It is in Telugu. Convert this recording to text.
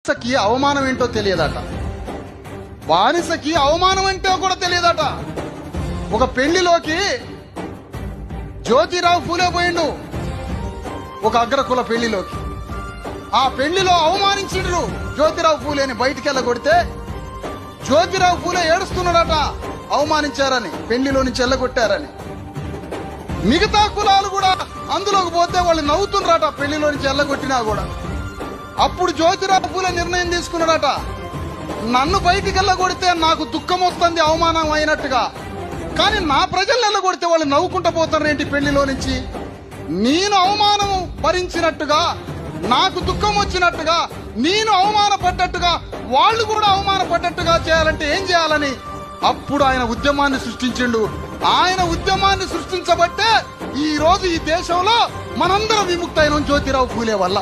బానిసకి అవమానం ఏంటో తెలియదట. బానిసకి అవమానం అంటే కూడా తెలియదట. ఒక పెళ్లిలోకి జ్యోతిరావు ఫూలే పోయిండు, ఒక అగ్రకుల పెళ్లిలోకి. ఆ పెళ్లిలో అవమానించిండ్రు జ్యోతిరావు ఫూలేని. బయటికి వెళ్ళగొడితే జ్యోతిరావు ఫూలే ఏడుస్తున్నాడట, అవమానించారని, పెళ్లిలో నుంచి వెళ్ళగొట్టారని. మిగతా కులాలు కూడా అందులోకి పోతే వాళ్ళు నవ్వుతున్నారట, పెళ్లిలో నుంచి వెళ్ళగొట్టినా కూడా. అప్పుడు జ్యోతిరావు ఫూలే నిర్ణయం తీసుకున్నాడట, నన్ను బయటికి వెళ్ళగొడితే నాకు దుఃఖం వస్తుంది అవమానం అయినట్టుగా, కానీ నా ప్రజల్ని వెళ్ళగొడితే వాళ్ళు నవ్వుకుంటూ పోతారేంటి పెళ్లిలో నుంచి? నేను అవమానం భరించినట్టుగా, నాకు దుఃఖం వచ్చినట్టుగా, నేను అవమానపడ్డట్టుగా వాళ్ళు కూడా అవమానపడ్డట్టుగా చేయాలంటే ఏం చేయాలని అప్పుడు ఆయన ఉద్యమాన్ని సృష్టించిండు. ఆయన ఉద్యమాన్ని సృష్టించబట్టే ఈ రోజు ఈ దేశంలో మనందరం విముక్తైన జ్యోతిరావు ఫూలే వల్ల.